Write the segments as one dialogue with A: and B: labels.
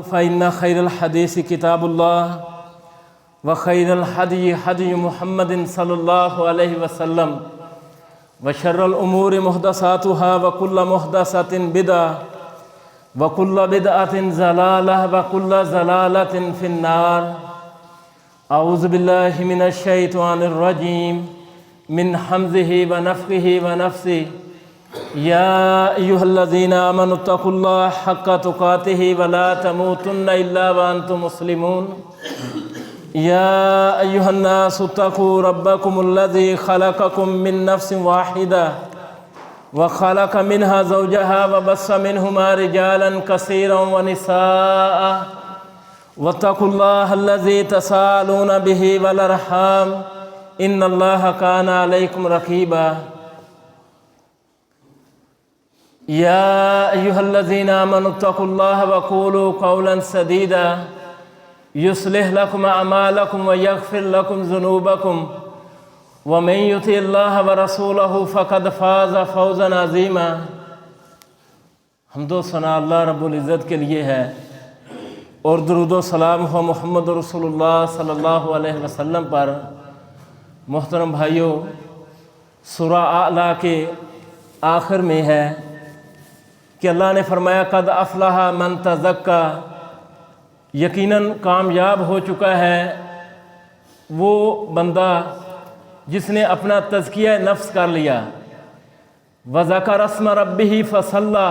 A: فإن خير الحديث كتاب الله وخير الهدي هدي محمد صلى الله عليه وسلم وشر الأمور محدثاتها وكل محدثة بدعة وكل بدعة ضلالة وكل ضلالة في النار. أعوذ بالله من الشيطان الرجيم من حمزه ونفخه ونفثه. يا أيها الذين آمنوا اتقوا الله حق تقاته ولا تموتن إلا وأنتم مسلمون. يا أيها الناس اتقوا ربكم الذي خلقكم من نفس واحدة وخلق منها زوجها وبث منهما رجالا كثيرا ونساء واتقوا الله الذي تساءلون به والأرحام إن الله كان عليكم رقيبا. يا أيها الذين آمنوا اتقوا الله وقولوا قولا سديدا يصلح لكم أعمالكم ويغفر لكم ذنوبكم ومن يطع الله ورسوله فقد فاز فوزا عظيما. حمد و ثنا اللہ رب العزت کے لیے ہے اور درود و سلام ہو محمد رسول اللہ صلی اللہ علیہ وسلم پر. محترم بھائیوں، سورہ اعلیٰ کے آخر میں ہے کہ اللہ نے فرمایا قد افلح من تزکا، یقیناً کامیاب ہو چکا ہے وہ بندہ جس نے اپنا تزکیہ نفس کر لیا. وذکر اسم ربہ فصلی،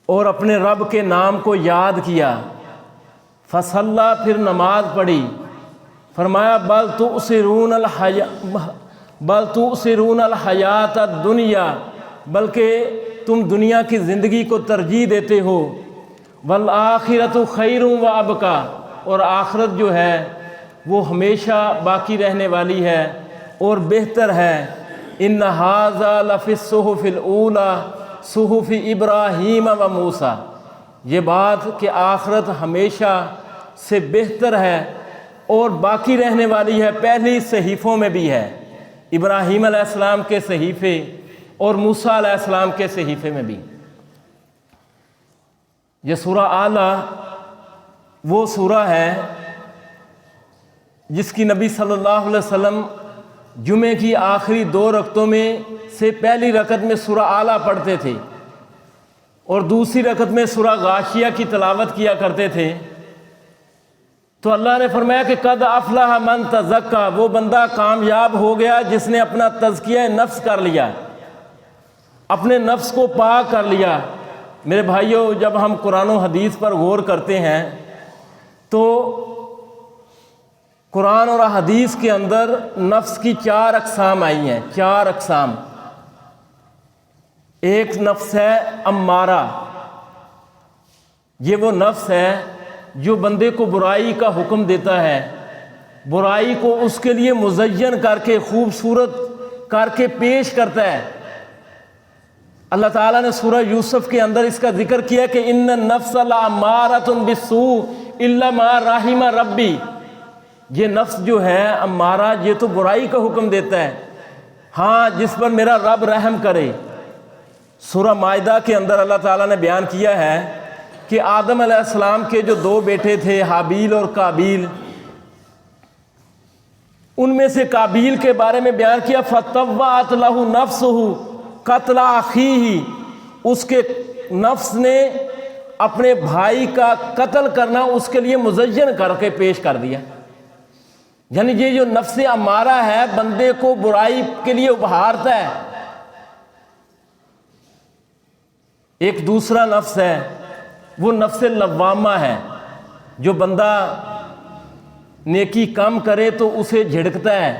A: اور اپنے رب کے نام کو یاد کیا. فصلی، پھر نماز پڑھی. فرمایا بل تؤثرون الحیات الدنیا، بلکہ تم دنیا کی زندگی کو ترجیح دیتے ہو. والآخرۃ خیر وابقی، اور آخرت جو ہے وہ ہمیشہ باقی رہنے والی ہے اور بہتر ہے. ان ھذا لفی الصحف الاولی صحف ابراہیم و موسیٰ، یہ بات کہ آخرت ہمیشہ سے بہتر ہے اور باقی رہنے والی ہے پہلی صحیفوں میں بھی ہے، ابراہیم علیہ السلام کے صحیفے اور موسیٰ علیہ السلام کے صحیفے میں بھی. یہ سورہ اعلیٰ وہ سورہ ہے جس کی نبی صلی اللہ علیہ وسلم جمعے کی آخری 2 رکعتوں میں سے پہلی رکعت میں سورہ اعلیٰ پڑھتے تھے اور دوسری رکعت میں سورہ غاشیہ کی تلاوت کیا کرتے تھے. تو اللہ نے فرمایا کہ قد افلح من تزکا، وہ بندہ کامیاب ہو گیا جس نے اپنا تزکیہ نفس کر لیا، اپنے نفس کو پاک کر لیا. میرے بھائیوں، جب ہم قرآن و حدیث پر غور کرتے ہیں تو قرآن اور حدیث کے اندر نفس کی 4 اقسام آئی ہیں. 4 اقسام. ایک نفس ہے امارہ، یہ وہ نفس ہے جو بندے کو برائی کا حکم دیتا ہے، برائی کو اس کے لیے مزین کر کے خوبصورت کر کے پیش کرتا ہے. اللہ تعالیٰ نے سورہ یوسف کے اندر اس کا ذکر کیا کہ ان النفس لامارۃ بالسوء الا ما رحم ربی. یہ نفس جو ہے امارہ، یہ تو برائی کا حکم دیتا ہے، ہاں جس پر میرا رب رحم کرے. سورہ مائدہ کے اندر اللہ تعالیٰ نے بیان کیا ہے کہ آدم علیہ السلام کے جو 2 بیٹے تھے حابیل اور قابیل، ان میں سے قابیل کے بارے میں بیان کیا فطوعت لہ نفسہ قتل اخیہ، اس کے نفس نے اپنے بھائی کا قتل کرنا اس کے لیے مزین کر کے پیش کر دیا. یعنی یہ جو نفس امارہ ہے بندے کو برائی کے لیے ابھارتا ہے. ایک دوسرا نفس ہے وہ نفس لوامہ ہے، جو بندہ نیکی کم کرے تو اسے جھڑکتا ہے،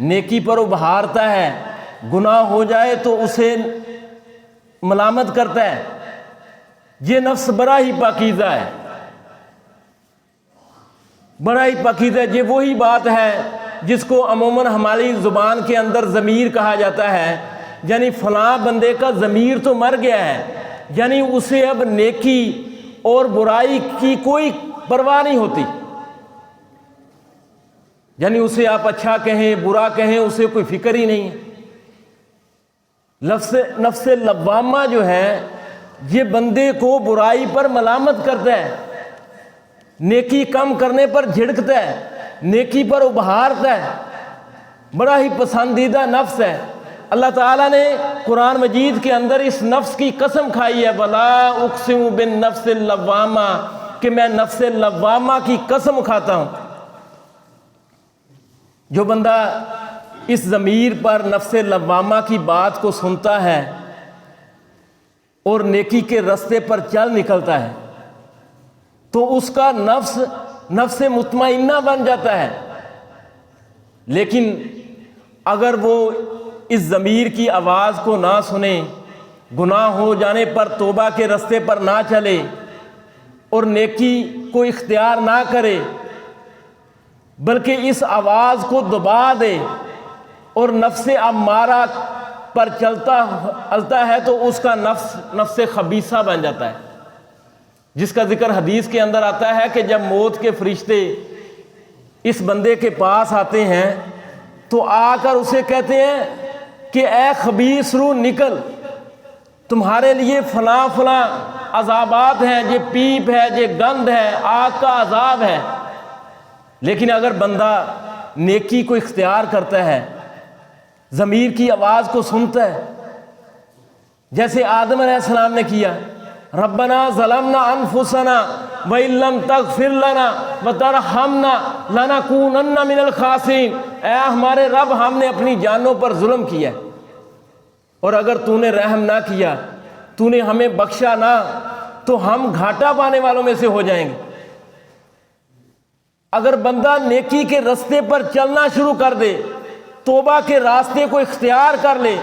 A: نیکی پر ابھارتا ہے، گناہ ہو جائے تو اسے ملامت کرتا ہے. یہ نفس بڑا ہی پاکیزہ ہے، بڑا ہی پاکیزہ ہے. یہ وہی بات ہے جس کو عموماً ہماری زبان کے اندر ضمیر کہا جاتا ہے، یعنی فلاں بندے کا ضمیر تو مر گیا ہے، یعنی اسے اب نیکی اور برائی کی کوئی پرواہ نہیں ہوتی. یعنی اسے آپ اچھا کہیں برا کہیں اسے کوئی فکر ہی نہیں ہے. نفس لوامہ جو ہے یہ بندے کو برائی پر ملامت کرتا ہے، نیکی کم کرنے پر جھڑکتا ہے، نیکی پر ابھارتا ہے، بڑا ہی پسندیدہ نفس ہے۔ اللہ تعالیٰ نے قرآن مجید کے اندر اس نفس کی قسم کھائی ہے، وَلَا أُقْسِمُ بِالنَّفْسِ اللَّوَّامَةِ، کہ میں نفس لوامہ کی قسم کھاتا ہوں۔ جو بندہ اس ضمیر پر نفس لوامہ کی بات کو سنتا ہے اور نیکی کے راستے پر چل نکلتا ہے تو اس کا نفس مطمئنہ بن جاتا ہے۔ لیکن اگر وہ اس ضمیر کی آواز کو نہ سنے، گناہ ہو جانے پر توبہ کے راستے پر نہ چلے اور نیکی کو اختیار نہ کرے، بلکہ اس آواز کو دبا دے اور نفس امارہ پر چلتا ہے تو اس کا نفس خبیثہ بن جاتا ہے، جس کا ذکر حدیث کے اندر آتا ہے کہ جب موت کے فرشتے اس بندے کے پاس آتے ہیں تو آ کر اسے کہتے ہیں کہ اے خبیث روح نکل، تمہارے لیے فلاں فلاں عذابات ہیں، یہ پیپ ہے، یہ گند ہے، آگ کا عذاب ہے۔ لیکن اگر بندہ نیکی کو اختیار کرتا ہے، ضمیر کی آواز کو سنتا ہے، جیسے آدم علیہ السلام نے کیا، ربنا ظلمنا انفسنا وان لم تغفر لنا وترحمنا لنکونن من الخاسرین، اے ہمارے رب ہم نے اپنی جانوں پر ظلم کیا ہے اور اگر تو نے رحم نہ کیا، تو نے ہمیں بخشا نہ، تو ہم گھاٹا پانے والوں میں سے ہو جائیں گے۔ اگر بندہ نیکی کے راستے پر چلنا شروع کر دے، توبہ کے راستے کو اختیار کر لے،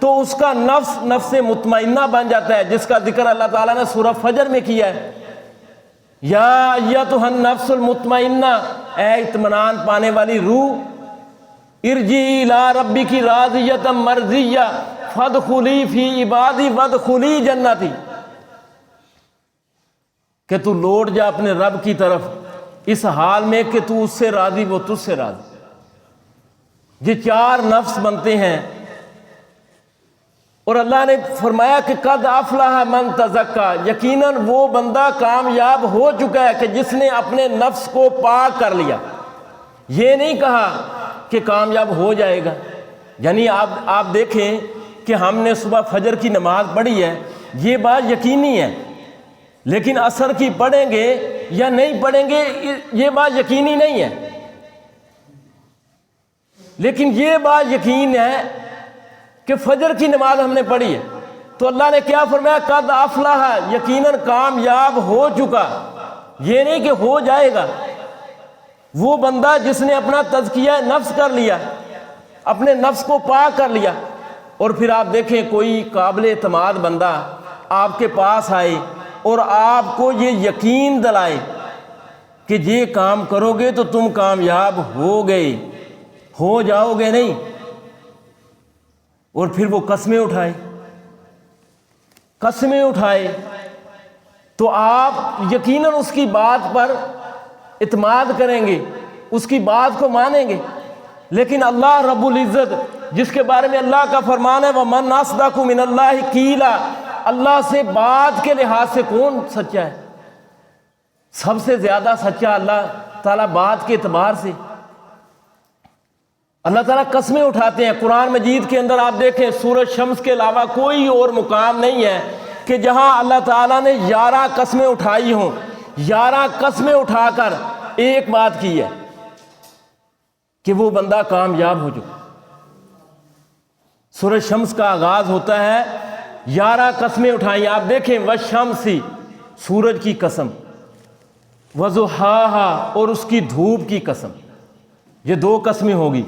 A: تو اس کا نفس مطمئنہ بن جاتا ہے، جس کا ذکر اللہ تعالیٰ نے سورہ فجر میں کیا ہے، یا ایتھا النفس المطمئنہ، اے اطمینان پانے والی روح، ارجعی الی ربک راضیۃ مرضیہ فادخلی فی عبادی وادخلی جنتی، کہ تو لوٹ جا اپنے رب کی طرف اس حال میں کہ تو اس سے راضی، وہ تجھ سے راضی۔ یہ چار نفس بنتے ہیں اور اللہ نے فرمایا کہ قد افلح من تزکا، یقیناً وہ بندہ کامیاب ہو چکا ہے کہ جس نے اپنے نفس کو پاک کر لیا۔ یہ نہیں کہا کہ کامیاب ہو جائے گا، یعنی آپ دیکھیں کہ ہم نے صبح فجر کی نماز پڑھی ہے، یہ بات یقینی ہے، لیکن عصر کی پڑھیں گے یا نہیں پڑھیں گے یہ بات یقینی نہیں ہے۔ لیکن یہ بات یقین ہے کہ فجر کی نماز ہم نے پڑھی ہے تو اللہ نے کیا فرمایا، قد افلح، یقیناً کامیاب ہو چکا، یہ نہیں کہ ہو جائے گا۔ وہ بندہ جس نے اپنا تزکیہ نفس کر لیا، اپنے نفس کو پاک کر لیا، اور پھر آپ دیکھیں کوئی قابل اعتماد بندہ آپ کے پاس آئے اور آپ کو یہ یقین دلائے کہ یہ کام کرو گے تو تم کامیاب ہو گئے، ہو جاؤ گے نہیں، اور پھر وہ قسمیں اٹھائے تو آپ یقیناً اس کی بات پر اعتماد کریں گے، اس کی بات کو مانیں گے۔ لیکن اللہ رب العزت، جس کے بارے میں اللہ کا فرمان ہے وَمَنْ أَصْدَقُ مِنَ اللَّهِ قِيلًا، اللہ سے بات کے لحاظ سے کون سچا ہے؟ سب سے زیادہ سچا اللہ تعالیٰ بات کے اعتبار سے۔ اللہ تعالیٰ قسمیں اٹھاتے ہیں قرآن مجید کے اندر، آپ دیکھیں سورج شمس کے علاوہ کوئی اور مقام نہیں ہے کہ جہاں اللہ تعالیٰ نے 11 قسمیں اٹھائی ہوں، 11 قسمیں اٹھا کر ایک بات کی ہے کہ وہ بندہ کامیاب ہو چکا۔ سورج شمس کا آغاز ہوتا ہے، 11 قسمیں اٹھائیں، آپ دیکھیں والشمسی، سورج کی قسم، وضحاہا، اور اس کی دھوپ کی قسم، یہ 2 قسمیں ہوگی،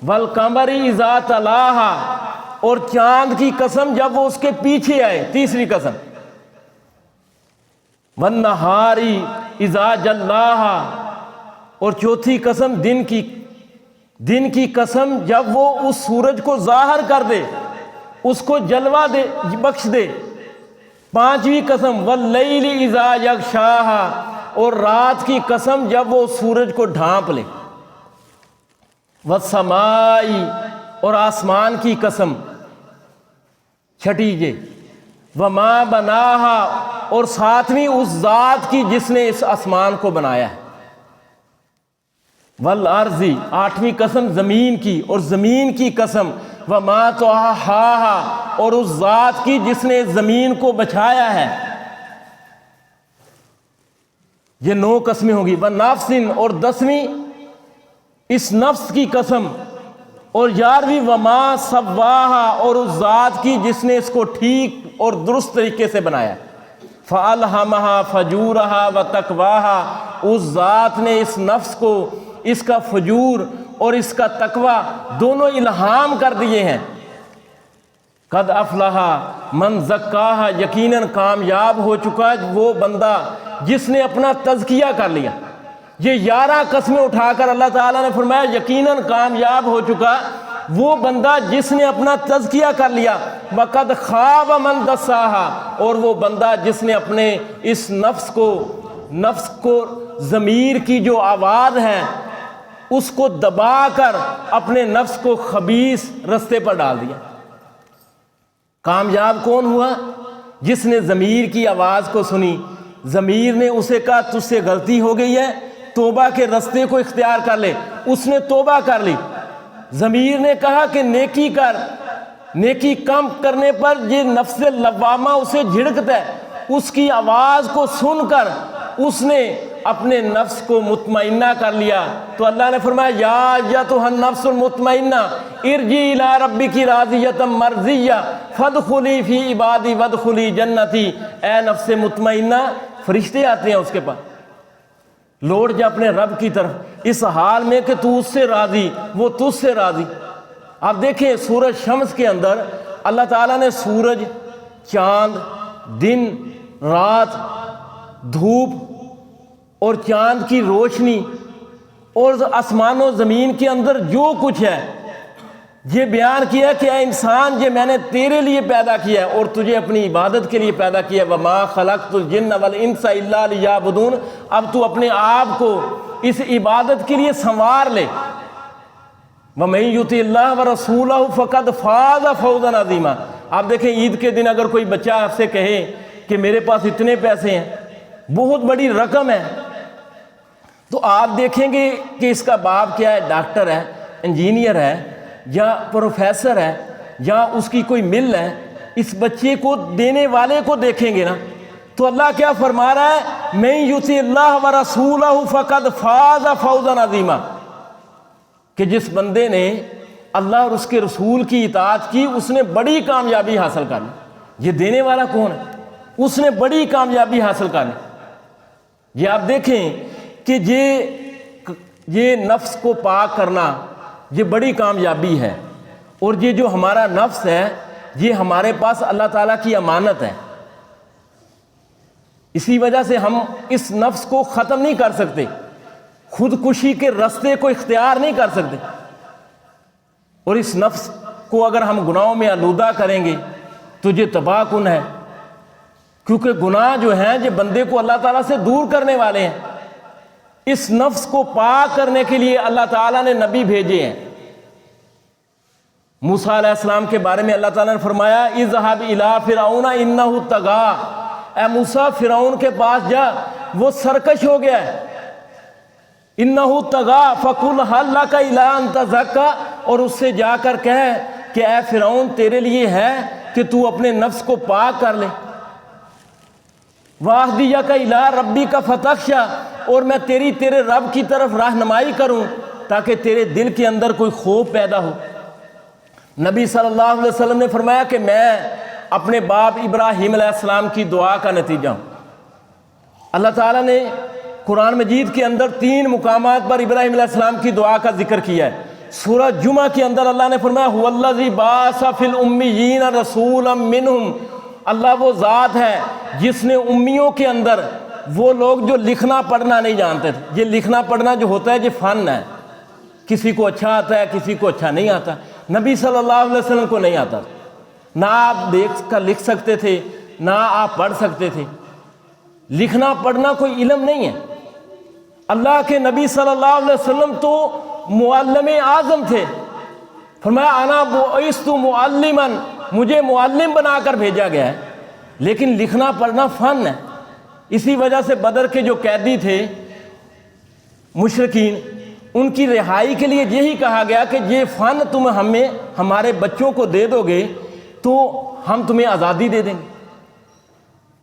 A: والقمر اذا تلاہا، اور چاند کی قسم جب وہ اس کے پیچھے آئے، تیسری قسم، والنہار اذا جلاہا، اور چوتھی قسم دن کی قسم جب وہ اس سورج کو ظاہر کر دے، اس کو جلوہ دے، بخش دے، پانچویں قسم واللیل اذا یغشاہا، اور رات کی قسم جب وہ سورج کو ڈھانپ لے، والسماء، اور آسمان کی قسم چھٹی جے، وما بناہا، اور ساتویں اس ذات کی جس نے اس آسمان کو بنایا ہے، والارض، آٹھویں قسم زمین کی، اور زمین کی قسم وما طحاہا، اور اس ذات کی جس نے زمین کو بچھایا ہے۔ یہ 9 قسمیں ہوگی۔ ونفس، اور 10ویں اس نفس کی قسم، اور 11ویں وما سواہا، اور اس ذات کی جس نے اس کو ٹھیک اور درست طریقے سے بنایا۔ فالہمہا فجورہا وتقواہا، اس ذات نے اس نفس کو اس کا فجور اور اس کا تقوی دونوں الہام کر دیے ہیں۔ قد افلح من زکاہا، یقیناً کامیاب ہو چکا وہ بندہ جس نے اپنا تزکیہ کر لیا۔ یہ 11 قسمیں اٹھا کر اللہ تعالیٰ نے فرمایا یقیناً کامیاب ہو چکا وہ بندہ جس نے اپنا تزکیہ کر لیا۔ وقد خاب من دساہا، اور وہ بندہ جس نے اپنے اس نفس کو ضمیر کی جو آواز ہے اس کو دبا کر اپنے نفس کو خبیث رستے پر ڈال دیا۔ کامیاب کون ہوا؟ جس نے ضمیر کی آواز کو سنی، ضمیر نے اسے کہا تجھ سے غلطی ہو گئی ہے، توبہ کے رستے کو اختیار کر لے، اس نے توبہ کر لی۔ ضمیر نے کہا کہ نیکی کر، نیکی کم کرنے پر یہ نفس لوامہ اسے جھڑکتا ہے، اس کی آواز کو سن کر اس نے اپنے نفس کو مطمئنہ کر لیا۔ تو اللہ نے فرمایا یا ایتھا النفس المطمئنہ ارجعی الی ربک راضیۃ مرضیہ فادخلی فی عبادی وادخلی جنتی۔ اے نفس مطمئنہ، فرشتے آتے ہیں اس کے پاس، لوٹ جا اپنے رب کی طرف اس حال میں کہ تو اس سے راضی، وہ تجھ سے راضی۔ آپ دیکھیں سورج شمس کے اندر اللہ تعالیٰ نے سورج، چاند، دن، رات، دھوپ اور چاند کی روشنی اور آسمان و زمین کے اندر جو کچھ ہے یہ بیان کیا کہ اے انسان یہ میں نے تیرے لیے پیدا کیا ہے اور تجھے اپنی عبادت کے لیے پیدا کیا ہے۔ وما خلقت الجن والانس الا لیعبدون۔ اب تو اپنے آپ کو اس عبادت کے لیے سنوار لے۔ ومن یطع اللہ ورسولہ فقد فاز فوزا عظیما۔ آپ دیکھیں عید کے دن اگر کوئی بچہ آپ سے کہے کہ میرے پاس اتنے پیسے ہیں، بہت بڑی رقم ہے، تو آپ دیکھیں گے کہ اس کا باپ کیا ہے، ڈاکٹر ہے، انجینئر ہے یا پروفیسر ہے یا اس کی کوئی مل ہے، اس بچے کو دینے والے کو دیکھیں گے نا۔ تو اللہ کیا فرما رہا ہے، من یطع اللہ ورسولہ فقد فاز فوزا عظیما، کہ جس بندے نے اللہ اور اس کے رسول کی اطاعت کی اس نے بڑی کامیابی حاصل کر لی۔ یہ دینے والا کون ہے؟ اس نے بڑی کامیابی حاصل کر لی۔ یہ آپ دیکھیں کہ یہ نفس کو پاک کرنا یہ بڑی کامیابی ہے، اور یہ جو ہمارا نفس ہے یہ ہمارے پاس اللہ تعالیٰ کی امانت ہے۔ اسی وجہ سے ہم اس نفس کو ختم نہیں کر سکتے، خودکشی کے رستے کو اختیار نہیں کر سکتے، اور اس نفس کو اگر ہم گناہوں میں آلودہ کریں گے تو یہ تباہ کن ہے، کیونکہ گناہ جو ہیں یہ بندے کو اللہ تعالیٰ سے دور کرنے والے ہیں۔ اس نفس کو پاک کرنے کے لیے اللہ تعالیٰ نے نبی بھیجے ہیں۔ موسیٰ علیہ السلام کے بارے میں اللہ تعالیٰ نے فرمایا اذهب الى فرعون انه طغى، اے موسیٰ فرعون کے پاس جا، وہ سرکش ہو گیا ہے۔ انه طغى فقل هل لك الى ان تزكى، اور اس سے جا کر کہے کہ اے فرعون تیرے لیے ہے کہ تو اپنے نفس کو پاک کر لے۔ واہدیک الی ربک فتخشی، اور میں تیرے رب کی طرف رہنمائی کروں تاکہ تیرے دل کے اندر کوئی خوف پیدا ہو۔ نبی صلی اللہ علیہ وسلم نے فرمایا کہ میں اپنے باپ ابراہیم علیہ السلام کی دعا کا نتیجہ ہوں۔ اللہ تعالیٰ نے قرآن مجید کے اندر 3 مقامات پر ابراہیم علیہ السلام کی دعا کا ذکر کیا ہے۔ سورہ جمعہ کے اندر اللہ نے فرمایا هو الذی بعث فی الامیین رسولا منہم، اللہ وہ ذات ہے جس نے امیوں کے اندر، وہ لوگ جو لکھنا پڑھنا نہیں جانتے تھے، یہ لکھنا پڑھنا جو ہوتا ہے یہ فن ہے، کسی کو اچھا آتا ہے کسی کو اچھا نہیں آتا، نبی صلی اللہ علیہ وسلم کو نہیں آتا، نہ آپ دیکھ کر لکھ سکتے تھے نہ آپ پڑھ سکتے تھے، لکھنا پڑھنا کوئی علم نہیں ہے۔ اللہ کے نبی صلی اللہ علیہ وسلم تو معلم اعظم تھے، فرمایا انا بعثت معلما، مجھے معلم بنا کر بھیجا گیا ہے۔ لیکن لکھنا پڑھنا فن ہے۔ اسی وجہ سے بدر کے جو قیدی تھے مشرکین، ان کی رہائی کے لیے یہی کہا گیا کہ یہ فن تم ہمیں ہمارے بچوں کو دے دو گے تو ہم تمہیں آزادی دے دیں گے۔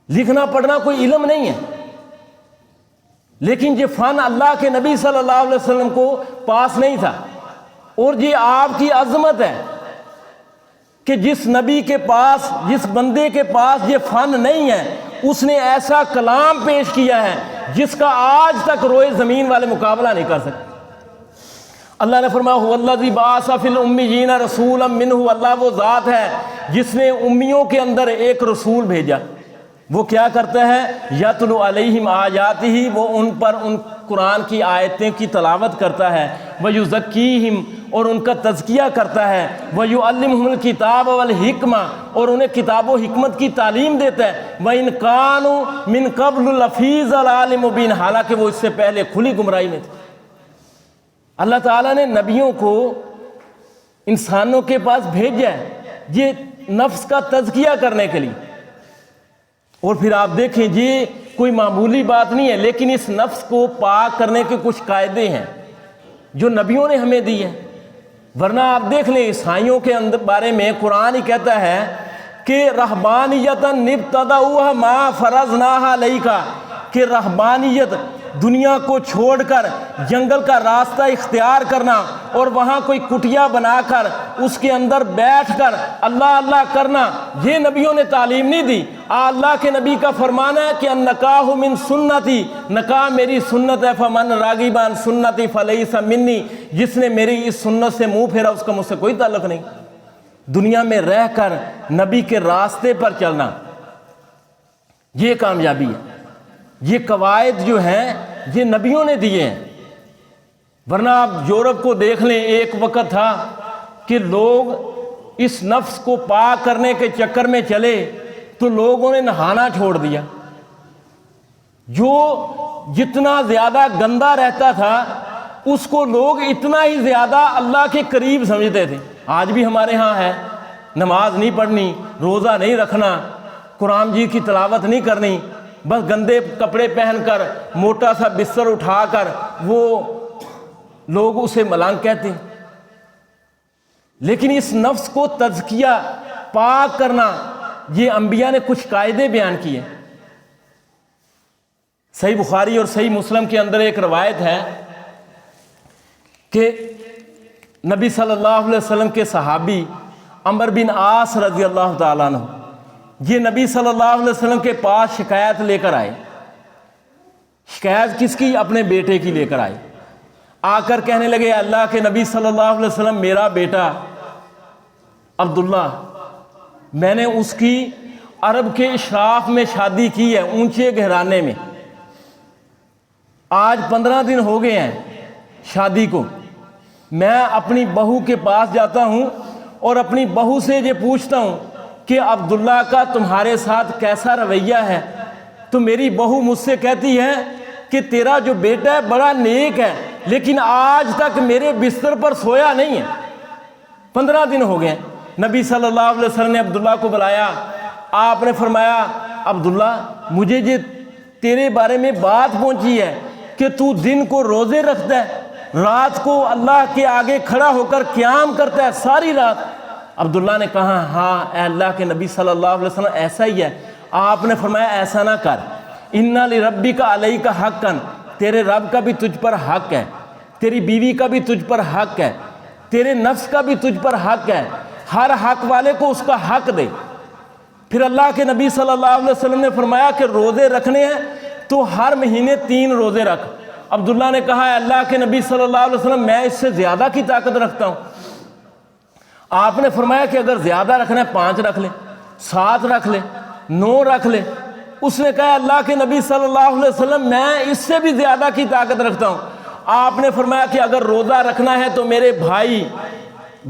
A: لکھنا پڑھنا کوئی علم نہیں ہے، لیکن یہ فن اللہ کے نبی صلی اللہ علیہ وسلم کو پاس نہیں تھا، اور یہ آپ کی عظمت ہے کہ جس نبی کے پاس، جس بندے کے پاس یہ فن نہیں ہے، اس نے ایسا کلام پیش کیا ہے جس کا آج تک روئے زمین والے مقابلہ نہیں کر سکتے۔ اللہ نے فرمایا هو الذی بعث فی الامیین رسولا منہ، اللہ وہ ذات ہے جس نے امیوں کے اندر ایک رسول بھیجا۔ وہ کیا کرتا ہے؟ یتلو علیہم آیاتہ، وہ ان پر ان قرآن کی آیتیں کی تلاوت کرتا ہے، ویزکیہم، اور ان کا تزکیہ کرتا ہے، ویعلمہم الکتاب والحکمہ، اور انہیں کتاب و حکمت کی تعلیم دیتا ہے، وَإِن كَانُوا مِن قَبْلُ لَفِي ضَلَالٍ مُبِينٍ، حالانکہ وہ اس سے پہلے کھلی گمراہی میں تھے۔ اللہ تعالیٰ نے نبیوں کو انسانوں کے پاس بھیجا ہے یہ نفس کا تزکیہ کرنے کے لیے، اور پھر آپ دیکھیں یہ کوئی معمولی بات نہیں ہے، لیکن اس نفس کو پاک کرنے کے کچھ قاعدے ہیں جو نبیوں نے ہمیں دی ہیں۔ ورنہ آپ دیکھ لیں عیسائیوں کے بارے میں قرآن ہی کہتا ہے کہ رہبانیتاً ابتدعوها ما فرضناها علیک، کہ رہبانیت، دنیا کو چھوڑ کر جنگل کا راستہ اختیار کرنا اور وہاں کوئی کٹیا بنا کر اس کے اندر بیٹھ کر اللہ اللہ کرنا، یہ نبیوں نے تعلیم نہیں دی۔ اللہ کے نبی کا فرمان ہے کہ النکاح من سنتی، نکاح میری سنت ہے، فمن راغب عن سنتی فلیس منی، جس نے میری اس سنت سے منہ پھیرا اس کا مجھ سے کوئی تعلق نہیں۔ دنیا میں رہ کر نبی کے راستے پر چلنا یہ کامیابی ہے۔ یہ قواعد جو ہیں یہ نبیوں نے دیے ہیں، ورنہ آپ یورپ کو دیکھ لیں، ایک وقت تھا کہ لوگ اس نفس کو پاک کرنے کے چکر میں چلے تو لوگوں نے نہانا چھوڑ دیا۔ جو جتنا زیادہ گندا رہتا تھا اس کو لوگ اتنا ہی زیادہ اللہ کے قریب سمجھتے تھے۔ آج بھی ہمارے ہاں ہے، نماز نہیں پڑھنی، روزہ نہیں رکھنا، قرآن جی کی تلاوت نہیں کرنی، بس گندے کپڑے پہن کر موٹا سا بستر اٹھا کر وہ لوگ اسے ملنگ کہتے ہیں۔ لیکن اس نفس کو تزکیہ پاک کرنا یہ انبیاء نے کچھ قاعدے بیان کیے۔ صحیح بخاری اور صحیح مسلم کے اندر ایک روایت ہے کہ نبی صلی اللہ علیہ وسلم کے صحابی عمر بن عاص رضی اللہ تعالیٰ عنہ یہ نبی صلی اللہ علیہ وسلم کے پاس شکایت لے کر آئے۔ شکایت کس کی؟ اپنے بیٹے کی لے کر آئے۔ آ کر کہنے لگے اللہ کے نبی صلی اللہ علیہ وسلم، میرا بیٹا عبداللہ، میں نے اس کی عرب کے اشراف میں شادی کی ہے، اونچے گھرانے میں۔ آج 15 دن ہو گئے ہیں شادی کو، میں اپنی بہو کے پاس جاتا ہوں اور اپنی بہو سے یہ پوچھتا ہوں کہ عبداللہ کا تمہارے ساتھ کیسا رویہ ہے، تو میری بہو مجھ سے کہتی ہے کہ تیرا جو بیٹا ہے بڑا نیک ہے، لیکن آج تک میرے بستر پر سویا نہیں ہے۔ 15 دن ہو گئے۔ نبی صلی اللہ علیہ وسلم نے عبداللہ کو بلایا، آپ نے فرمایا عبداللہ مجھے یہ تیرے بارے میں بات پہنچی ہے کہ تو دن کو روزے رکھتا ہے، رات کو اللہ کے آگے کھڑا ہو کر قیام کرتا ہے ساری رات۔ عبداللہ نے کہا ہاں اے اللہ کے نبی صلی اللہ علیہ وسلم ایسا ہی ہے۔ آپ نے فرمایا ایسا نہ کر، اِنَّ لِرَبِّكَ عَلَيْكَ حَقًّا، تیرے رب کا بھی تجھ پر حق ہے، تیری بیوی کا بھی تجھ پر حق ہے، تیرے نفس کا بھی تجھ پر حق ہے، ہر حق والے کو اس کا حق دے۔ پھر اللہ کے نبی صلی اللہ علیہ وسلم نے فرمایا کہ روزے رکھنے ہیں تو ہر مہینے 3 روزے رکھ۔ عبداللہ نے کہا ہے اللہ کے نبی صلی اللہ علیہ وسلم میں اس سے زیادہ کی طاقت رکھتا ہوں۔ آپ نے فرمایا کہ اگر زیادہ رکھنا ہے 5 رکھ لے، 7 رکھ لے، 9 رکھ لے۔ اس نے کہا اللہ کے نبی صلی اللہ علیہ وسلم میں اس سے بھی زیادہ کی طاقت رکھتا ہوں۔ آپ نے فرمایا کہ اگر روزہ رکھنا ہے تو میرے بھائی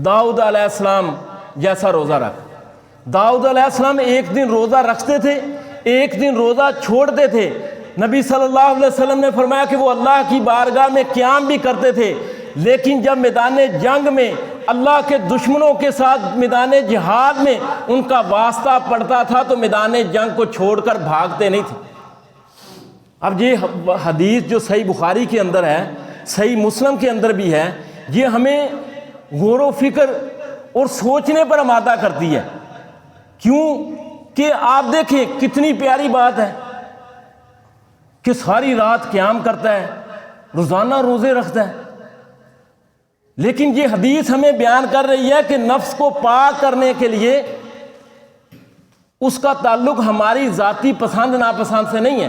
A: داؤد علیہ السلام جیسا روزہ رکھ۔ داؤد علیہ السلام ایک دن روزہ رکھتے تھے، ایک دن روزہ چھوڑتے تھے۔ نبی صلی اللہ علیہ وسلم نے فرمایا کہ وہ اللہ کی بارگاہ میں قیام بھی کرتے تھے، لیکن جب میدان جنگ میں اللہ کے دشمنوں کے ساتھ میدان جہاد میں ان کا واسطہ پڑتا تھا تو میدان جنگ کو چھوڑ کر بھاگتے نہیں تھے۔ اب یہ حدیث جو صحیح بخاری کے اندر ہے، صحیح مسلم کے اندر بھی ہے، یہ ہمیں غور و فکر اور سوچنے پر آمادہ کرتی ہے۔ کیوں کہ آپ دیکھیں کتنی پیاری بات ہے کہ ساری رات قیام کرتا ہے، روزانہ روزے رکھتا ہے، لیکن یہ حدیث ہمیں بیان کر رہی ہے کہ نفس کو پاک کرنے کے لیے اس کا تعلق ہماری ذاتی پسند ناپسند سے نہیں ہے۔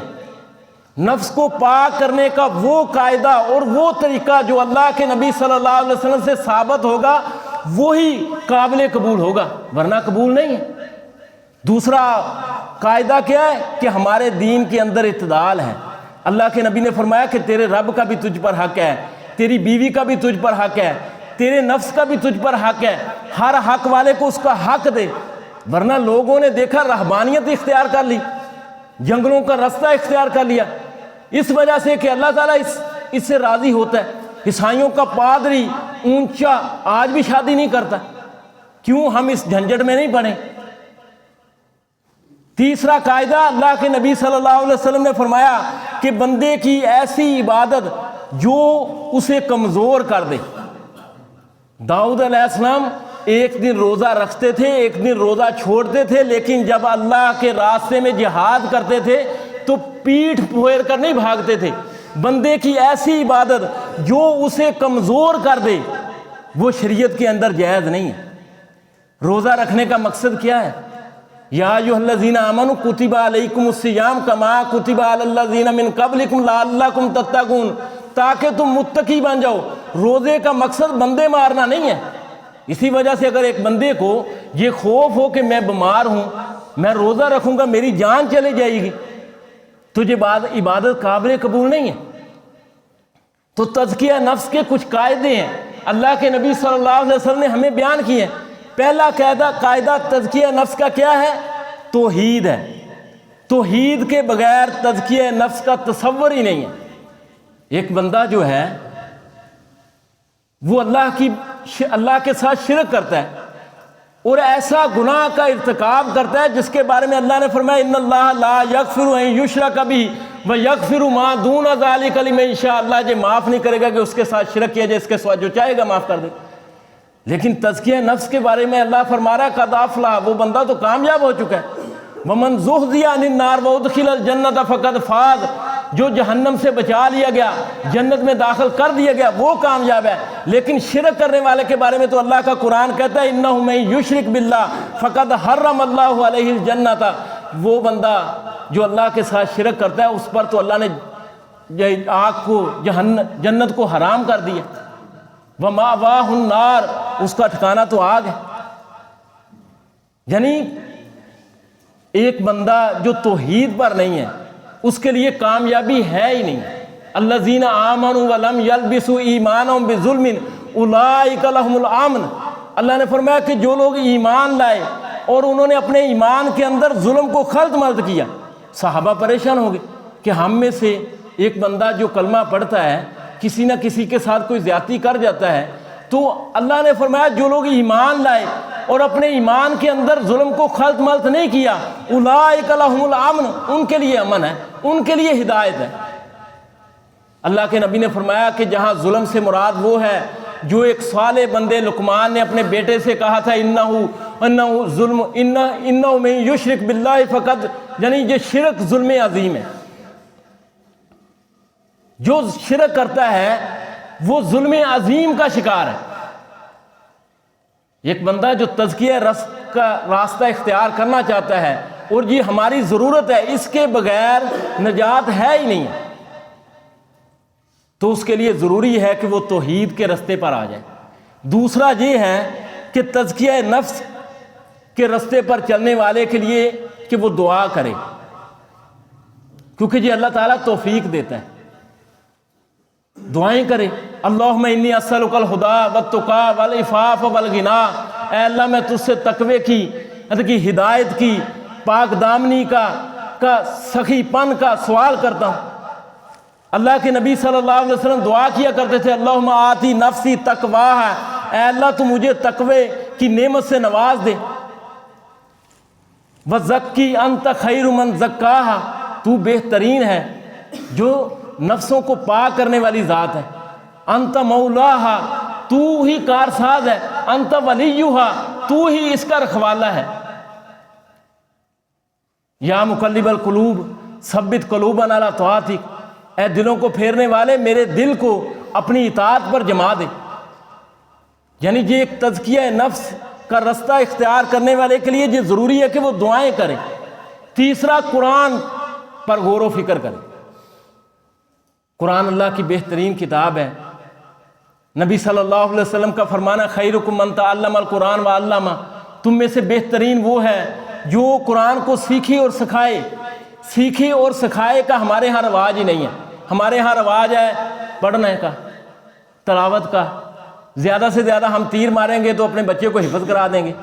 A: نفس کو پاک کرنے کا وہ قاعدہ اور وہ طریقہ جو اللہ کے نبی صلی اللہ علیہ وسلم سے ثابت ہوگا وہی قابل قبول ہوگا، ورنہ قبول نہیں ہے۔ دوسرا قاعدہ کیا ہے کہ ہمارے دین کے اندر اعتدال ہے۔ اللہ کے نبی نے فرمایا کہ تیرے رب کا بھی تجھ پر حق ہے، تیری بیوی کا بھی تجھ پر حق ہے، تیرے نفس کا بھی تجھ پر حق ہے، ہر حق والے کو اس کا حق دے۔ ورنہ لوگوں نے دیکھا رہبانیت اختیار کر لی، جنگلوں کا رستہ اختیار کر لیا، اس وجہ سے کہ اللہ تعالیٰ اس سے راضی ہوتا ہے۔ عیسائیوں کا پادری اونچا آج بھی شادی نہیں کرتا، کیوں؟ ہم اس جھنجٹ میں نہیں پڑے۔ تیسرا قاعدہ اللہ کے نبی صلی اللہ علیہ وسلم نے فرمایا کہ بندے کی ایسی عبادت جو اسے کمزور کر دے۔ داؤد علیہ السلام ایک دن روزہ رکھتے تھے، ایک دن روزہ چھوڑتے تھے، لیکن جب اللہ کے راستے میں جہاد کرتے تھے تو پیٹھ پھیر کر نہیں بھاگتے تھے۔ بندے کی ایسی عبادت جو اسے کمزور کر دے وہ شریعت کے اندر جائز نہیں ہے۔ روزہ رکھنے کا مقصد کیا ہے؟ یا ایھا الذین آمنوا کتب علیکم الصیام کما کتب علی الذین من قبلکم لعلکم تتقون، تاکہ تم متقی بن جاؤ۔ روزے کا مقصد بندے مارنا نہیں ہے۔ اسی وجہ سے اگر ایک بندے کو یہ خوف ہو کہ میں بیمار ہوں، میں روزہ رکھوں گا میری جان چلے جائے گی، تو یہ عبادت قابل قبول نہیں ہے۔ تو تزکیہ نفس کے کچھ قاعدے ہیں، اللہ کے نبی صلی اللہ علیہ وسلم نے ہمیں بیان کیے ہیں۔ پہلا قاعدہ تزکیہ نفس کا کیا ہے؟ توحید ہے۔ توحید کے بغیر تزکیہ نفس کا تصور ہی نہیں ہے۔ ایک بندہ جو ہے وہ اللہ کے ساتھ شرک کرتا ہے اور ایسا گناہ کا ارتکاب کرتا ہے جس کے بارے میں اللہ نے فرمایا ان اللہ لا یغفر ان یشرک بہ ویغفر ما دون ذلک لمن یشاء، اللہ یہ معاف نہیں کرے گا کہ اس کے ساتھ شرک کیا جائے، اس کے ساتھ جو چاہے گا معاف کر دے۔ لیکن تزکیہ نفس کے بارے میں اللہ فرما رہا ہے قد افلح، وہ بندہ تو کامیاب ہو چکا ہے۔ ومن زحزح عن النار وادخل الجنۃ فقد فاز، جو جہنم سے بچا لیا گیا، جنت میں داخل کر دیا گیا، وہ کامیاب ہے۔ لیکن شرک کرنے والے کے بارے میں تو اللہ کا قرآن کہتا ہے انہ من یشرک باللہ فقد حرم اللہ علیہ الجنۃ، وہ بندہ جو اللہ کے ساتھ شرک کرتا ہے اس پر تو اللہ نے آگ کو جنت کو حرام کر دیا۔ ومأواہ النار، اس کا ٹھکانہ تو آگ ہے۔ یعنی ایک بندہ جو توحید پر نہیں ہے اس کے لیے کامیابی ہے ہی نہیں۔ الذین آمنوا ولم یلبسوا ایمانہم بظلم اولئک لہم الامن، اللہ نے فرمایا کہ جو لوگ ایمان لائے اور انہوں نے اپنے ایمان کے اندر ظلم کو خلط ملط کیا، صحابہ پریشان ہو گئے کہ ہم میں سے ایک بندہ جو کلمہ پڑھتا ہے کسی نہ کسی کے ساتھ کوئی زیادتی کر جاتا ہے، تو اللہ نے فرمایا جو لوگ ایمان لائے اور اپنے ایمان کے اندر ظلم کو خلط ملط نہیں کیا اولئک لہم الامن، ان کے لیے امن ہے، ان کے لیے ہدایت ہے۔ اللہ کے نبی نے فرمایا کہ جہاں ظلم سے مراد وہ ہے جو ایک صالح بندے لقمان نے اپنے بیٹے سے کہا تھا انہ ظلم انہ من یشرک باللہ فقد، یعنی یہ شرک ظلم عظیم ہے۔ جو شرک کرتا ہے وہ ظلم عظیم کا شکار ہے۔ ایک بندہ جو تزکیہ نفس کا راستہ اختیار کرنا چاہتا ہے اور یہ ہماری ضرورت ہے، اس کے بغیر نجات ہے ہی نہیں، تو اس کے لیے ضروری ہے کہ وہ توحید کے رستے پر آ جائے۔ دوسرا یہ ہے کہ تزکیہ نفس کے رستے پر چلنے والے کے لیے کہ وہ دعا کرے، کیونکہ یہ اللہ تعالیٰ توفیق دیتا ہے۔ دعائیں کرے، اللہم انی اسألک الہدی والتقی والعفاف والغنی، اے اللہ میں تجھ سے تقوی کی ہدایت کی، پاک دامنی کا سخی پن کا سوال کرتا ہوں۔ اللہ کے نبی صلی اللہ علیہ وسلم دعا کیا کرتے تھے اللہم آتی نفسی تقواہا، اے اللہ تو مجھے تقوی کی نعمت سے نواز دے۔ وَزَكِّ أَنْتَ خَيْرُ مَنْ زَكَّاهَا، تو بہترین ہے جو نفسوں کو پاک کرنے والی ذات ہے۔ انت مولاہا، تو ہی کارساز ہے۔ انت ولیہا، تو ہی اس کا رکھوالا ہے۔ یا مقلب القلوب ثبت قلوبنا علی طاعتک، اے دلوں کو پھیرنے والے میرے دل کو اپنی اطاعت پر جما دے۔ یعنی یہ ایک تزکیہ نفس کا رستہ اختیار کرنے والے کے لیے یہ ضروری ہے کہ وہ دعائیں کرے۔ تیسرا، قرآن پر غور و فکر کرے۔ قرآن اللہ کی بہترین کتاب ہے۔ نبی صلی اللہ علیہ وسلم کا فرمانا خیرکم من تعلم القرآن وعلمہ، تم میں سے بہترین وہ ہے جو قرآن کو سیکھے اور سکھائے۔ سیکھے اور سکھائے کا ہمارے ہاں رواج ہی نہیں ہے۔ ہمارے ہاں رواج ہے پڑھنے کا، تلاوت کا، زیادہ سے زیادہ ہم تیر ماریں گے تو اپنے بچے کو حفظ کرا دیں گے۔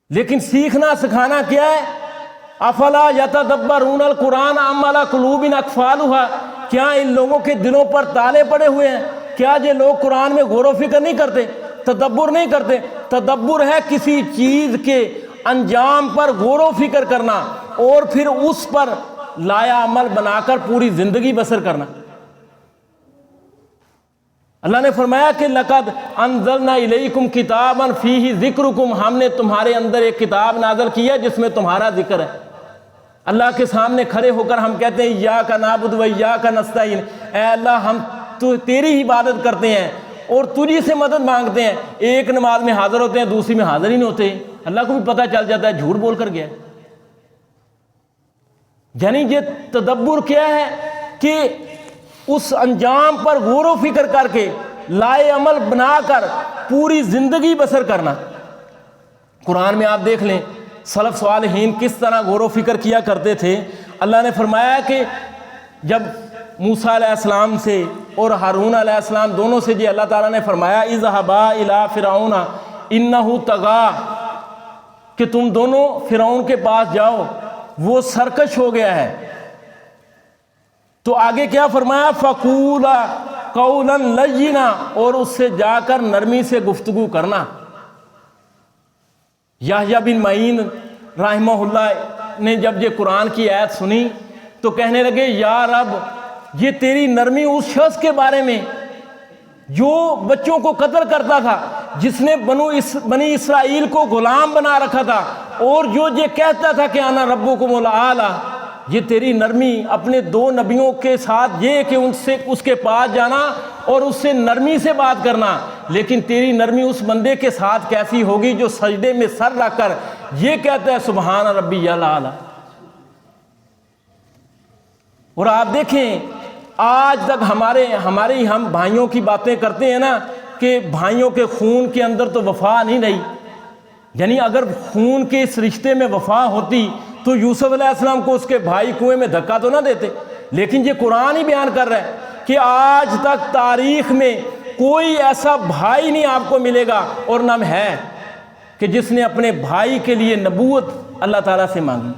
A: لیکن سیکھنا سکھانا کیا ہے؟ افلا یتدبرون القرآن ام علی قلوب اقفالھا، کیا ان لوگوں کے دلوں پر تالے پڑے ہوئے ہیں؟ کیا یہ لوگ قرآن میں غور و فکر نہیں کرتے، تدبر نہیں کرتے؟ تدبر ہے کسی چیز کے انجام پر غور و فکر کرنا اور پھر اس پر لایا عمل بنا کر پوری زندگی بسر کرنا۔ اللہ نے فرمایا کہ لقد انزلنا الیکم کتابا فیہ ذکرکم، ہم نے تمہارے اندر ایک کتاب نازل کی ہے جس میں تمہارا ذکر ہے۔ اللہ کے سامنے کھڑے ہو کر ہم کہتے ہیں ایاک نعبد و ایاک نستعین، اے اللہ ہم تو تیری ہی عبادت کرتے ہیں اور تجھی سے مدد مانگتے ہیں۔ ایک نماز میں حاضر ہوتے ہیں، دوسری میں حاضر ہی نہیں ہوتے، اللہ کو بھی پتہ چل جاتا ہے جھوٹ بول کر گیا ہے۔ یعنی یہ تدبر کیا ہے کہ اس انجام پر غور و فکر کر کے لائے عمل بنا کر پوری زندگی بسر کرنا۔ قرآن میں آپ دیکھ لیں سلف صالحین کس طرح غور و فکر کیا کرتے تھے۔ اللہ نے فرمایا کہ جب موسیٰ علیہ السلام سے اور ہارون علیہ السلام دونوں سے جی اللہ تعالیٰ نے فرمایا اذهبا الی فرعون انہ طغی، کہ تم دونوں فرعون کے پاس جاؤ، وہ سرکش ہو گیا ہے، تو آگے کیا فرمایا فقولا قولا لینا، اور اس سے جا کر نرمی سے گفتگو کرنا۔ یحییٰ بن معین رحمہ اللہ نے جب یہ قرآن کی آیت سنی تو کہنے لگے یا رب، یہ تیری نرمی اس شخص کے بارے میں جو بچوں کو قتل کرتا تھا، جس نے بنی اسرائیل کو غلام بنا رکھا تھا، اور جو یہ کہتا تھا کہ انا ربکم الاعلی، یہ تیری نرمی اپنے دو نبیوں کے ساتھ یہ کہ ان سے اس کے پاس جانا اور اس سے نرمی سے بات کرنا، لیکن تیری نرمی اس بندے کے ساتھ کیسی ہوگی جو سجدے میں سر رکھ کر یہ کہتا ہے سبحان ربی الاعلی۔ اور آپ دیکھیں آج تک ہمارے ہم بھائیوں کی باتیں کرتے ہیں نا کہ بھائیوں کے خون کے اندر تو وفا نہیں رہی۔ یعنی اگر خون کے اس رشتے میں وفا ہوتی تو یوسف علیہ السلام کو اس کے بھائی کنویں میں دھکا تو نہ دیتے، لیکن یہ قرآن ہی بیان کر رہا ہے کہ آج تک تاریخ میں کوئی ایسا بھائی نہیں آپ کو ملے گا اور نہ ہے کہ جس نے اپنے بھائی کے لیے نبوت اللہ تعالیٰ سے مانگی۔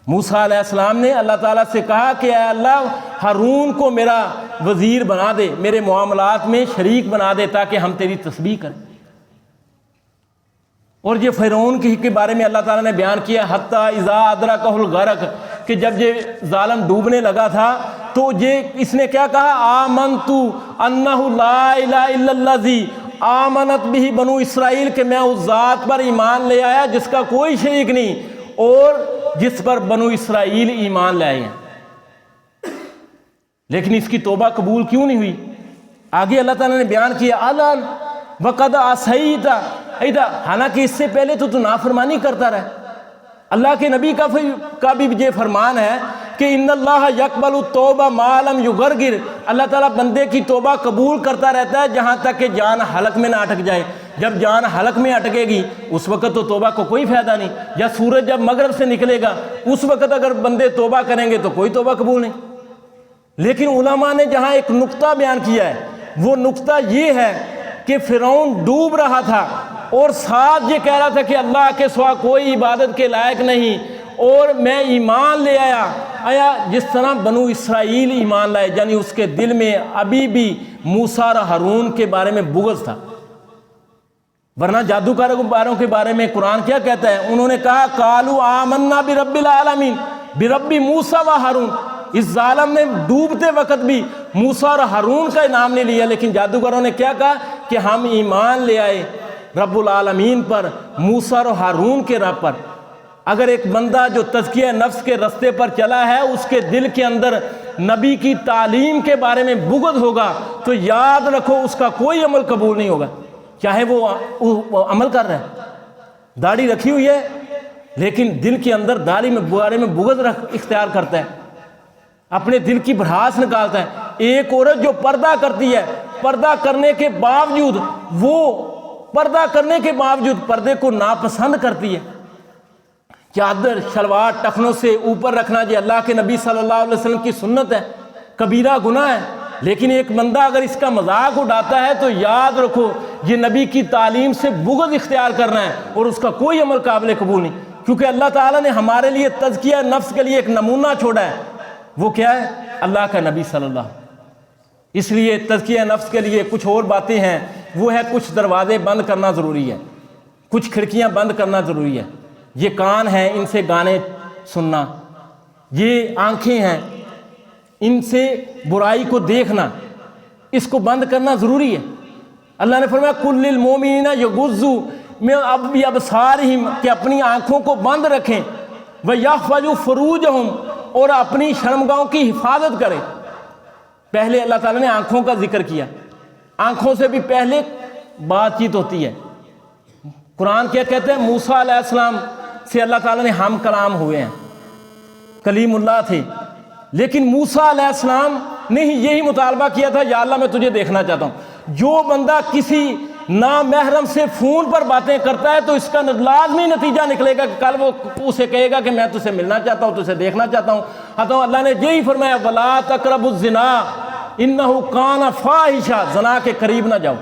A: موسیٰ علیہ السلام نے اللہ تعالیٰ سے کہا کہ اے اللہ ہارون کو میرا وزیر بنا دے، میرے معاملات میں شریک بنا دے تاکہ ہم تیری تسبیح کریں۔ اور یہ فرعون کے بارے میں اللہ تعالیٰ نے بیان کیا حتیٰ اذا ادرکہ الغرق، کہ جب یہ ظالم ڈوبنے لگا تھا تو یہ اس نے کیا کہا آمنت انہ لا الہ الا الذی آمنت بہ بنو اسرائیل، کہ میں اس ذات پر ایمان لے آیا جس کا کوئی شریک نہیں اور جس پر بنو اسرائیل ایمان لے آئے ہیں۔ لیکن اس کی توبہ قبول کیوں نہیں ہوئی؟ آگے اللہ تعالیٰ نے بیان کیا الان وقد عصیت، حالانکہ اس سے پہلے تو نافرمانی کرتا رہا۔ اللہ کے نبی کا بھی یہ فرمان ہے کہ ان اللہ یقبل التوبہ ما لم یغرغر، اللہ تعالیٰ بندے کی توبہ قبول کرتا رہتا ہے جہاں تک کہ جان حلق میں نہ اٹک جائے۔ جب جان حلق میں اٹکے گی اس وقت تو توبہ کو کوئی فائدہ نہیں، یا سورج جب مغرب سے نکلے گا اس وقت اگر بندے توبہ کریں گے تو کوئی توبہ قبول نہیں۔ لیکن علماء نے جہاں ایک نقطہ بیان کیا ہے وہ نقطہ یہ ہے کہ فرعون ڈوب رہا تھا اور ساتھ یہ کہہ رہا تھا کہ اللہ کے سوا کوئی عبادت کے لائق نہیں، اور میں ایمان لے آیا جس طرح بنو اسرائیل ایمان لائے، یعنی اس کے دل میں ابھی بھی موسیٰ اور ہارون کے بارے میں بغض تھا۔ ورنہ جادوگروں کے بارے میں قرآن کیا کہتا ہے؟ انہوں نے کہا قالوا آمنا برب العالمین برب موسیٰ و ہارون۔ اس ظالم نے ڈوبتے وقت بھی موسیٰ اور ہارون کا نام نہیں لیا، لیکن جادوگروں نے کیا کہا کہ ہم ایمان لے آئے رب العالمین پر، موسیٰ اور ہارون کے رب پر۔ اگر ایک بندہ جو تزکیہ نفس کے رستے پر چلا ہے، اس کے دل کے اندر نبی کی تعلیم کے بارے میں بغض ہوگا تو یاد رکھو اس کا کوئی عمل قبول نہیں ہوگا، چاہے وہ عمل کر رہا ہے، داڑھی رکھی ہوئی ہے لیکن دل کے اندر داڑھی میں بارے میں بغض اختیار کرتا ہے، اپنے دل کی بھڑاس نکالتا ہے۔ ایک عورت جو پردہ کرتی ہے، پردہ کرنے کے باوجود پردے کو ناپسند کرتی ہے، چادر شلوار ٹخنوں سے اوپر رکھنا یہ اللہ کے نبی صلی اللہ علیہ وسلم کی سنت ہے، کبیرہ گناہ ہے، لیکن ایک بندہ اگر اس کا مذاق اڑاتا ہے تو یاد رکھو یہ نبی کی تعلیم سے بغض اختیار کرنا ہے اور اس کا کوئی عمل قابل قبول نہیں، کیونکہ اللہ تعالیٰ نے ہمارے لیے تزکیہ نفس کے لیے ایک نمونہ چھوڑا ہے، وہ کیا ہے؟ اللہ کا نبی صلی اللہ علیہ وسلم۔ اس لیے تزکیہ نفس کے لیے کچھ اور باتیں ہیں، وہ ہے کچھ دروازے بند کرنا ضروری ہے، کچھ کھڑکیاں بند کرنا ضروری ہے۔ یہ کان ہیں، ان سے گانے سننا، یہ آنکھیں ہیں، ان سے برائی کو دیکھنا، اس کو بند کرنا ضروری ہے۔ اللہ نے فرمایا کل للمؤمنین یغضوا من ابصارہم، کہ اپنی آنکھوں کو بند رکھیں، ویحفظوا فروجہم، اور اپنی شرمگاہوں کی حفاظت کریں۔ پہلے اللہ تعالیٰ نے آنکھوں کا ذکر کیا، آنکھوں سے بھی پہلے بات چیت ہوتی ہے۔ قرآن کیا کہتے ہیں؟ موسیٰ علیہ السلام سے اللہ تعالیٰ نے ہم کلام ہوئے ہیں، کلیم اللہ تھے، لیکن موسیٰ علیہ السلام نے ہی یہی مطالبہ کیا تھا، یا اللہ میں تجھے دیکھنا چاہتا ہوں۔ جو بندہ کسی نامحرم سے فون پر باتیں کرتا ہے تو اس کا لازمی نتیجہ نکلے گا کہ کل وہ اسے کہے گا کہ میں تجھ سے ملنا چاہتا ہوں، تجھے دیکھنا چاہتا ہوں۔ اللہ نے یہی فرمایا وَلَا تَقْرَبُوا الزِّنَا إِنَّهُ كَانَ فَاحِشًا، زنا کے قریب نہ جاؤ۔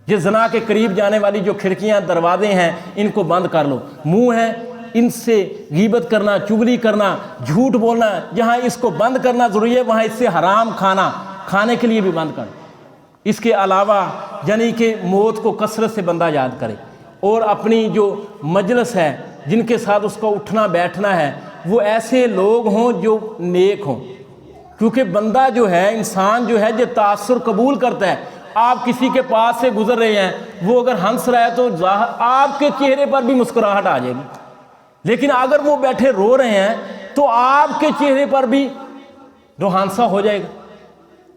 A: یہ زنا کے قریب جانے والی جو کھڑکیاں دروازے ہیں ان کو بند کر لو۔ منہ ہے، ان سے غیبت کرنا، چغلی کرنا، جھوٹ بولنا، جہاں اس کو بند کرنا ضروری ہے وہاں اس سے حرام کھانے کے لیے بھی بند کر۔ اس کے علاوہ یعنی کہ موت کو کثرت سے بندہ یاد کرے، اور اپنی جو مجلس ہے جن کے ساتھ اس کو اٹھنا بیٹھنا ہے وہ ایسے لوگ ہوں جو نیک ہوں، کیونکہ بندہ جو ہے، انسان جو ہے یہ تاثر قبول کرتا ہے۔ آپ کسی کے پاس سے گزر رہے ہیں، وہ اگر ہنس رہا ہے تو آپ کے چہرے پر بھی مسکراہٹ آ جائے گی، لیکن اگر وہ بیٹھے رو رہے ہیں تو آپ کے چہرے پر بھی روحانسا ہو جائے گا۔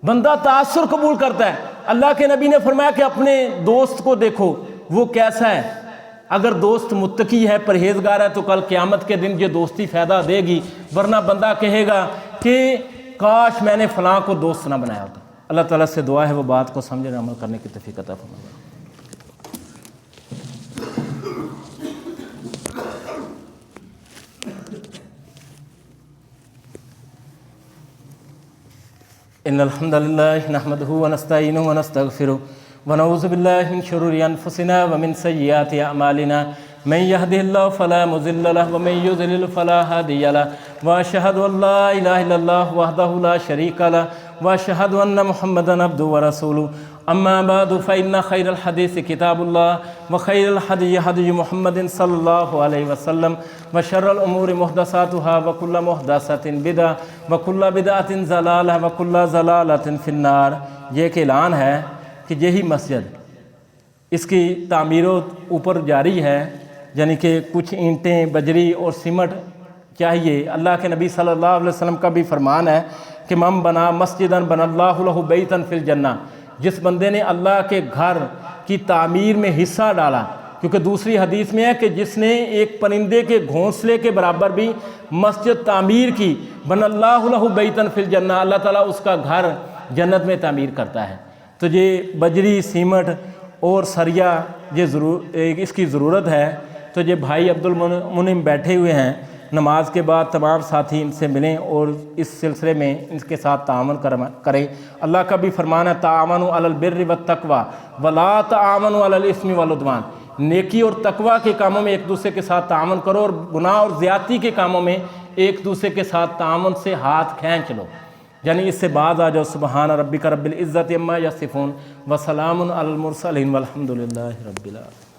A: بندہ تاثر قبول کرتا ہے۔ اللہ کے نبی نے فرمایا کہ اپنے دوست کو دیکھو وہ کیسا ہے، اگر دوست متقی ہے، پرہیزگار ہے تو کل قیامت کے دن یہ دوستی فائدہ دے گی، ورنہ بندہ کہے گا کہ کاش میں نے فلاں کو دوست نہ بنایا ہوتا۔ اللہ تعالیٰ سے دعا ہے وہ بات کو سمجھنے عمل کرنے کی توفیق عطا فرمائے۔ ان الحمد للہ نحمدہ ونستعینہ ونستغفرہ ونعوذ باللہ من شرور انفسنا ومن سیئات اعمالنا من یهده اللہ فلا مضل له ومن یضلل فلا هادی له واشهد ان لا الہ الا اللہ وحدہ لا شریک له واشهد ان محمدا عبدہ ورسولہ اما بعد فإن خیر الحدیث کتاب اللہ وخیر الہدی ہدی محمد صلی اللہ علیہ وسلم وشر الامور محدثاتها وکل محدثۃ بدعۃ وکل بدعۃ ضلالہ وکل ضلالۃ فی النار۔ یہ ایک اعلان ہے کہ یہی مسجد اس کی تعمیر اوپر جاری ہے، یعنی کہ کچھ اینٹیں، بجری اور سیمٹ چاہیے۔ اللہ کے نبی صلی اللہ علیہ وسلم کا بھی فرمان ہے کہ من بنا مسجدا بنا اللہ لہ بیتا فی الجنہ، جس بندے نے اللہ کے گھر کی تعمیر میں حصہ ڈالا، کیونکہ دوسری حدیث میں ہے کہ جس نے ایک پرندے کے گھونسلے کے برابر بھی مسجد تعمیر کی، بنا اللہ لہ بیتا فی الجنہ، اللہ تعالیٰ اس کا گھر جنت میں تعمیر کرتا ہے۔ تو یہ بجری، سیمٹ اور سریا اس کی ضرورت ہے۔ تو یہ بھائی عبد المنعم بیٹھے ہوئے ہیں، نماز کے بعد تمام ساتھی ان سے ملیں اور اس سلسلے میں ان کے ساتھ تعاون کریں۔ اللہ کا بھی فرمان ہے تعاونوا علی البر والتقوی ولا تعاونوا علی الاثم والعدوان، نیکی اور تقوی کے کاموں میں ایک دوسرے کے ساتھ تعاون کرو، اور گناہ اور زیادتی کے کاموں میں ایک دوسرے کے ساتھ تعاون سے ہاتھ کھینچ لو، یعنی اس سے باز آ جاؤ۔ سبحان ربک رب العزت عما یصفون وسلام علی المرسلین والحمد للہ رب العالمین۔